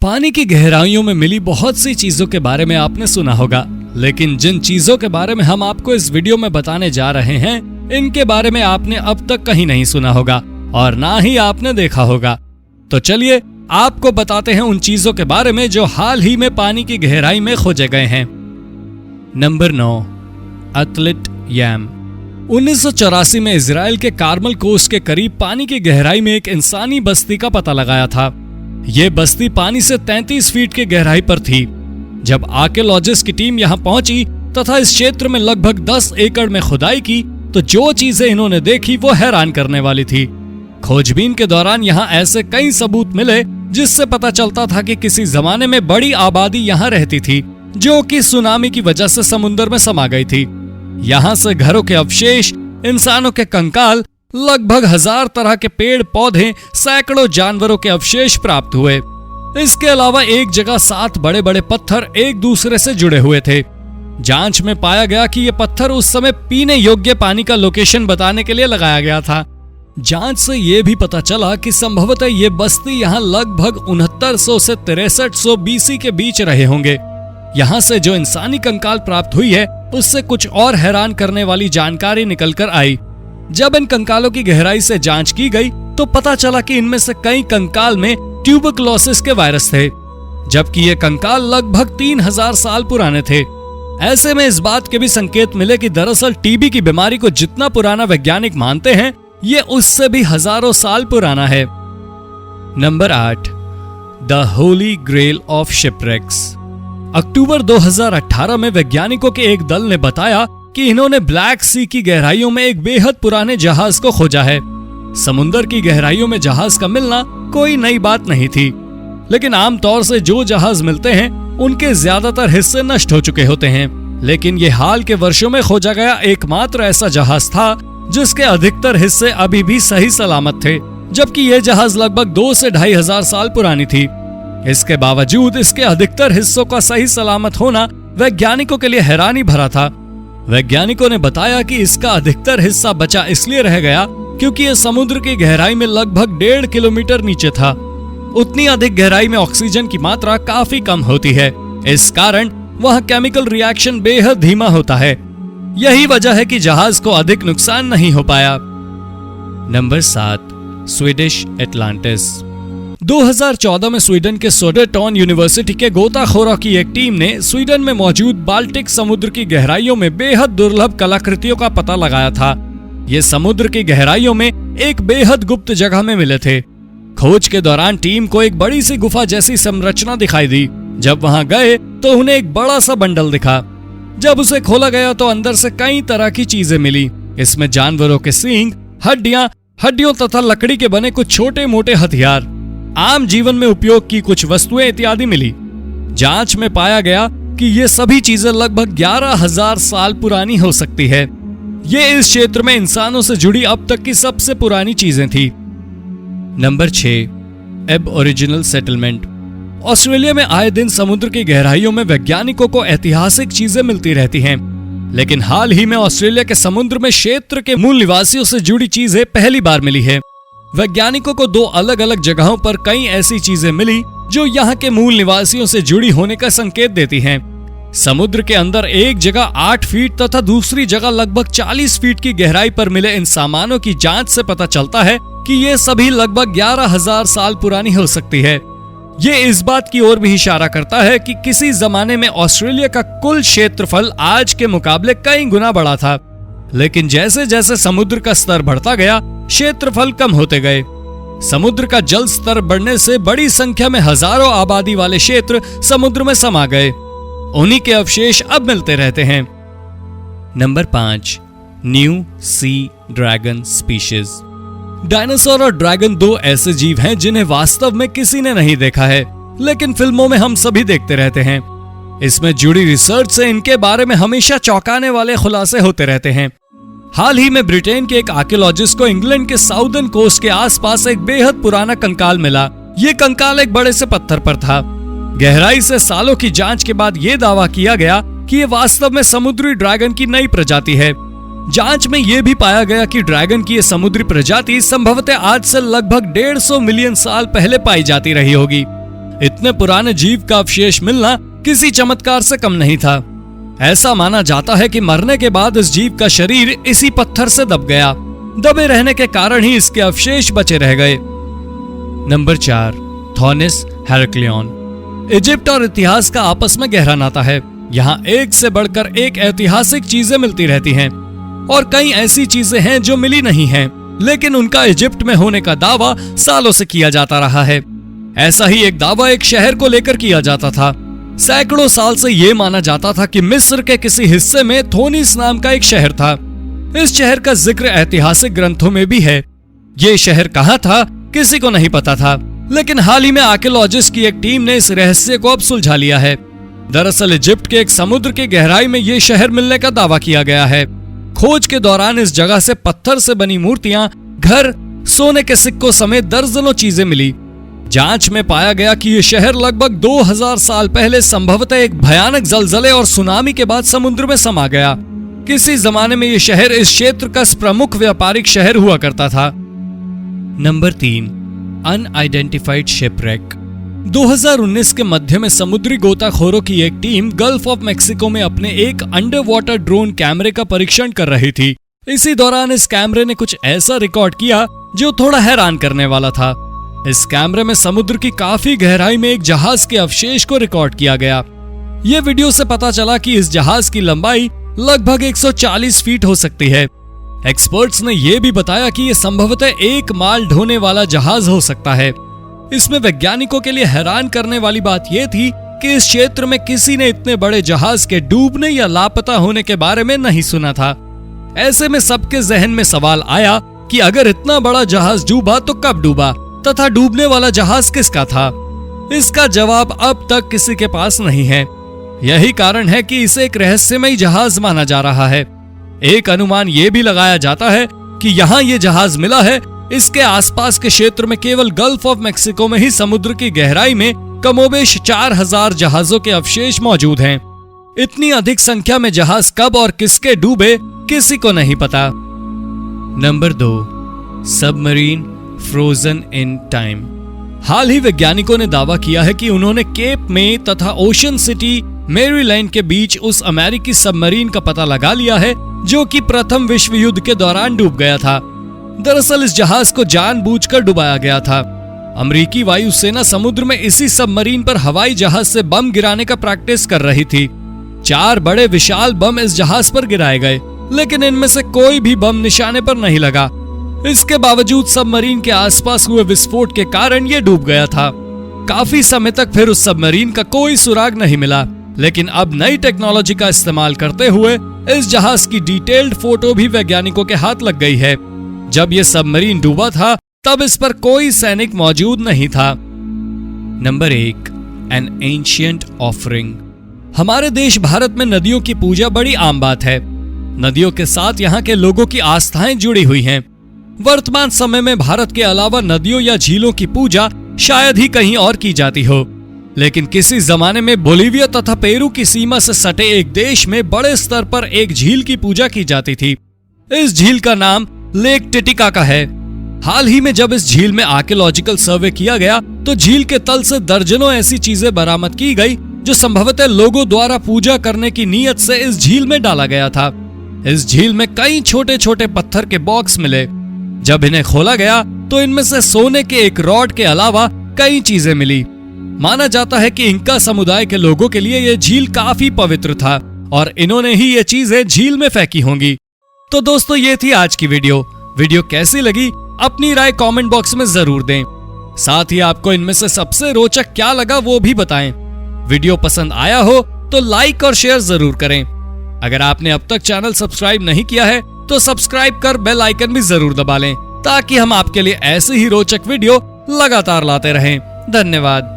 पानी की गहराइयों में मिली बहुत सी चीजों के बारे में आपने सुना होगा, लेकिन जिन चीजों के बारे में हम आपको इस वीडियो में बताने जा रहे हैं, इनके बारे में आपने अब तक कहीं नहीं सुना होगा और ना ही आपने देखा होगा। तो चलिए आपको बताते हैं उन चीजों के बारे में जो हाल ही में पानी की गहराई में खोजे गए हैं। नंबर 9, एथलीट यम। 1984 में इजराइल के कार्मल कोस्ट के करीब पानी की गहराई में एक इंसानी बस्ती का पता लगाया था। ये बस्ती पानी से 33 फीट की गहराई पर थी। जब आर्कियोलॉजिस्ट की टीम यहां पहुंची तथा इस क्षेत्र में लगभग 10 एकड़ में खुदाई की, तो जो चीजें इन्होंने देखी वो हैरान करने वाली थी। खोजबीन के दौरान यहां ऐसे कई सबूत मिले जिससे पता चलता था कि किसी जमाने में बड़ी आबादी यहां रहती थी, जो कि सुनामी की वजह से समुद्र में समा गई थी। यहाँ से घरों के अवशेष, इंसानों के कंकाल, लगभग 1000 तरह के पेड़ पौधे, सैकड़ों जानवरों के अवशेष प्राप्त हुए। इसके अलावा एक जगह 7 बड़े बड़े पत्थर एक दूसरे से जुड़े हुए थे। जांच में पाया गया कि ये पत्थर उस समय पीने योग्य पानी का लोकेशन बताने के लिए लगाया गया था। जांच से ये भी पता चला कि संभवतः ये बस्ती यहाँ लगभग 6900 से 6300 BC के बीच रहे होंगे। यहाँ से जो इंसानी कंकाल प्राप्त हुई है, उससे कुछ और हैरान करने वाली जानकारी निकलकर आई। जब इन कंकालों की गहराई से जांच की गई तो पता चला कि इनमें से कई कंकाल में ट्यूबरकुलोसिस के वायरस थे, जबकि ये कंकाल लगभग 3000 साल पुराने थे। ऐसे में इस बात के भी संकेत मिले कि दरअसल टीबी की बीमारी को जितना पुराना वैज्ञानिक मानते हैं, ये उससे भी हजारों साल पुराना है। Number 8, the holy grail of shipwrecks. अक्टूबर 2018 में वैज्ञानिकों के एक दल ने बताया कि इन्होंने ब्लैक सी की गहराइयों में एक बेहद पुराने जहाज को खोजा है। समुद्र की गहराइयों में जहाज का मिलना कोई नई बात नहीं थी, लेकिन आमतौर से जो जहाज मिलते हैं उनके ज्यादातर हिस्से नष्ट हो चुके होते हैं। लेकिन ये हाल के वर्षों में खोजा गया एकमात्र ऐसा जहाज था जिसके अधिकतर हिस्से अभी भी सही सलामत थे, जबकि यह जहाज लगभग 2 से 2500 साल पुरानी थी। इसके बावजूद इसके अधिकतर हिस्सों का सही सलामत होना वैज्ञानिकों के लिए हैरानी भरा था। वैज्ञानिकों ने बताया कि इसका अधिकतर हिस्सा बचा इसलिए रह गया क्योंकि यह समुद्र की गहराई में लगभग 1.5 किलोमीटर नीचे था। उतनी अधिक गहराई में ऑक्सीजन की मात्रा काफी कम होती है, इस कारण वह केमिकल रिएक्शन बेहद धीमा होता है। यही वजह है कि जहाज को अधिक नुकसान नहीं हो पाया। Number 7, Swedish Atlantis. 2014 में स्वीडन के सोडेर्टॉन यूनिवर्सिटी के गोताखोरों की एक टीम ने स्वीडन में मौजूद बाल्टिक समुद्र की गहराइयों में बेहद दुर्लभ कलाकृतियों का पता लगाया था। ये समुद्र की गहराइयों में एक बेहद गुप्त जगह में मिले थे। खोज के दौरान टीम को एक बड़ी सी गुफा जैसी संरचना दिखाई दी। जब वहां गए तो उन्हें एक बड़ा सा बंडल दिखा। जब उसे खोला गया तो अंदर से कई तरह की चीजें मिली। इसमें जानवरों के सींग, हड्डियों तथा लकड़ी के बने कुछ छोटे मोटे हथियार, आम जीवन में उपयोग की कुछ वस्तुएं इत्यादि मिली। जांच में पाया गया कि ये सभी चीजें लगभग 11000 साल पुरानी हो सकती है। ये इस क्षेत्र में इंसानों से जुड़ी अब तक की सबसे पुरानी चीजें थी। Number 6, एबओरिजिनल settlement. ऑस्ट्रेलिया में आए दिन समुद्र की गहराइयों में वैज्ञानिकों को ऐतिहासिक चीजें मिलती रहती हैं, लेकिन हाल ही में ऑस्ट्रेलिया के समुद्र में क्षेत्र के मूल निवासियों से जुड़ी चीजें पहली बार मिली है। वैज्ञानिकों को 2 अलग अलग जगहों पर कई ऐसी चीजें मिली जो यहाँ के मूल निवासियों से जुड़ी होने का संकेत देती हैं। समुद्र के अंदर एक जगह 8 फीट तथा दूसरी जगह लगभग 40 फीट की गहराई पर मिले इन सामानों की जांच से पता चलता है कि ये सभी लगभग 11000 साल पुरानी हो सकती है। ये इस बात की ओर भी इशारा करता है कि किसी जमाने में ऑस्ट्रेलिया का कुल क्षेत्रफल आज के मुकाबले कई गुना बड़ा था, लेकिन जैसे जैसे समुद्र का स्तर बढ़ता गया, क्षेत्रफल कम होते गए। समुद्र का जल स्तर बढ़ने से बड़ी संख्या में हजारों आबादी वाले क्षेत्र समुद्र में समा गए। उन्हीं के अवशेष अब मिलते रहते हैं। Number 5, new sea dragon species. Dinosaur और ड्रैगन 2 ऐसे जीव हैं जिन्हें वास्तव में किसी ने नहीं देखा है, लेकिन फिल्मों में हम सभी देखते रहते हैं। इसमें जुड़ी रिसर्च से इनके बारे में हमेशा चौंकाने वाले खुलासे होते रहते हैं। हाल ही में ब्रिटेन के एक आर्कियोलॉजिस्ट को इंग्लैंड के साउदर्न कोस्ट के आसपास एक बेहद पुराना कंकाल मिला। ये कंकाल एक बड़े से पत्थर पर था। गहराई से सालों की जांच के बाद यह दावा किया गया कि ये वास्तव में समुद्री ड्रैगन की नई प्रजाति है। जांच में यह भी पाया गया कि ड्रैगन की ये समुद्री प्रजाति संभवतः आज से लगभग 150 मिलियन साल पहले पाई जाती रही होगी। इतने पुराने जीव का अवशेष मिलना किसी चमत्कार से कम नहीं था। ऐसा माना जाता है कि मरने के बाद इस जीव का शरीर इसी पत्थर से दब गया। दबे रहने के कारण ही इसके अवशेष बचे रह गए। नंबर 4, थॉनिस हेराक्लियन। इजिप्ट और इतिहास का आपस में गहरा नाता है। यहाँ एक से बढ़कर एक ऐतिहासिक चीजें मिलती रहती हैं और कई ऐसी चीजें हैं जो मिली नहीं हैं, लेकिन उनका इजिप्ट में होने का दावा सालों से किया जाता रहा है। ऐसा ही एक दावा एक शहर को लेकर किया जाता था। सैकड़ों साल से ये माना जाता था कि मिस्र के किसी हिस्से में थोनिस नाम का एक शहर था। इस शहर का जिक्र ऐतिहासिक ग्रंथों में भी है। ये शहर कहाँ था किसी को नहीं पता था, लेकिन हाल ही में आर्कियोलॉजिस्ट की एक टीम ने इस रहस्य को अब सुलझा लिया है। दरअसल इजिप्ट के एक समुद्र की गहराई में ये शहर मिलने का दावा किया गया है। खोज के दौरान इस जगह से पत्थर से बनी मूर्तियां, घर, सोने के सिक्कों समेत दर्जनों चीजें मिली। जांच में पाया गया कि यह शहर लगभग 2000 साल पहले संभवतः एक भयानक जलजले और सुनामी के बाद समुद्र में समा गया। किसी जमाने में यह शहर इस क्षेत्र का प्रमुख व्यापारिक शहर हुआ करता था। Number 3, unidentified shipwreck. 2019 के मध्य में समुद्री गोताखोरों की एक टीम गल्फ ऑफ मेक्सिको में अपने एक अंडर वाटर ड्रोन कैमरे का परीक्षण कर रही थी। इसी दौरान इस कैमरे ने कुछ ऐसा रिकॉर्ड किया जो थोड़ा हैरान करने वाला था। इस कैमरे में समुद्र की काफी गहराई में एक जहाज के अवशेष को रिकॉर्ड किया गया। ये वीडियो से पता चला कि इस जहाज की लंबाई लगभग 140 फीट हो सकती है। एक्सपर्ट्स ने यह भी बताया कि यह संभवतः एक माल ढोने वाला जहाज हो सकता है। इसमें वैज्ञानिकों के लिए हैरान करने वाली बात यह थी कि इस क्षेत्र में किसी ने इतने बड़े जहाज के डूबने या लापता होने के बारे में नहीं सुना था। ऐसे में सबके जहन में सवाल आया कि अगर इतना बड़ा जहाज डूबा तो कब डूबा तथा डूबने वाला जहाज किसका था। इसका जवाब अब तक किसी के पास नहीं है। यही कारण है कि इसे एक रहस्यमयी जहाज माना जा रहा है। एक अनुमान यह भी लगाया जाता है कि यहाँ ये जहाज मिला है, इसके आसपास के क्षेत्र में केवल गल्फ ऑफ मेक्सिको में ही समुद्र की गहराई में कमोबेश 4000 जहाजों के अवशेष मौजूद हैं। इतनी अधिक संख्या में जहाज कब और किसके डूबे किसी को नहीं पता। Number 2, submarine frozen in time. हाल ही वैज्ञानिकों ने दावा किया है कि उन्होंने केप में तथा ओशन सिटी मैरीलैंड के बीच उस अमेरिकी सबमरीन का पता लगा लिया है जो कि प्रथम विश्व युद्ध के दौरान डूब गया था। दरअसल इस जहाज को जानबूझकर डुबाया गया था। अमेरिकी वायुसेना समुद्र में इसी सबमरीन पर हवाई जहाज से बम गिराने का प्रैक्टिस कर रही थी। 4 बड़े विशाल बम इस जहाज पर गिराए गए, लेकिन इनमें से कोई भी बम निशाने पर नहीं लगा। इसके बावजूद सबमरीन के आसपास हुए विस्फोट के कारण यह डूब गया था। काफी समय तक फिर उस सबमरीन का कोई सुराग नहीं मिला, लेकिन अब नई टेक्नोलॉजी का इस्तेमाल करते हुए इस जहाज की डिटेल्ड फोटो भी वैज्ञानिकों के हाथ लग गई है। जब यह सबमरीन डूबा था तब इस पर कोई सैनिक मौजूद नहीं था। Number 1, N ancient offering. हमारे देश भारत में नदियों की पूजा बड़ी आम बात है। नदियों के साथ यहाँ के लोगों की आस्थाएं जुड़ी हुई हैं। वर्तमान समय में भारत के अलावा नदियों या झीलों की पूजा शायद ही कहीं और की जाती हो, लेकिन किसी जमाने में बोलिविया तथा पेरू की सीमा से सटे एक देश में बड़े स्तर पर एक झील की पूजा की जाती थी। इस झील का नाम लेक टिटिकाका है। हाल ही में जब इस झील में आर्कियोलॉजिकल सर्वे किया गया तो झील के तल से दर्जनों ऐसी चीजें बरामद की गई जो संभवतः लोगों द्वारा पूजा करने की नीयत से इस झील में डाला गया था। इस झील में कई छोटे छोटे पत्थर के बॉक्स मिले। जब इन्हें खोला गया तो इनमें से सोने के एक रॉड के अलावा कई चीजें मिली। माना जाता है कि इंका समुदाय के लोगों के लिए यह झील काफी पवित्र था और इन्होंने ही ये चीजें झील में फेंकी होंगी। तो दोस्तों ये थी आज की वीडियो कैसी लगी अपनी राय कमेंट बॉक्स में जरूर दें। साथ ही आपको इनमें से सबसे रोचक क्या लगा वो भी बताएं। वीडियो पसंद आया हो तो लाइक और शेयर जरूर करें। अगर आपने अब तक चैनल सब्सक्राइब नहीं किया है तो सब्सक्राइब कर बेल आइकन भी जरूर दबा लें ताकि हम आपके लिए ऐसे ही रोचक वीडियो लगातार लाते रहें। धन्यवाद।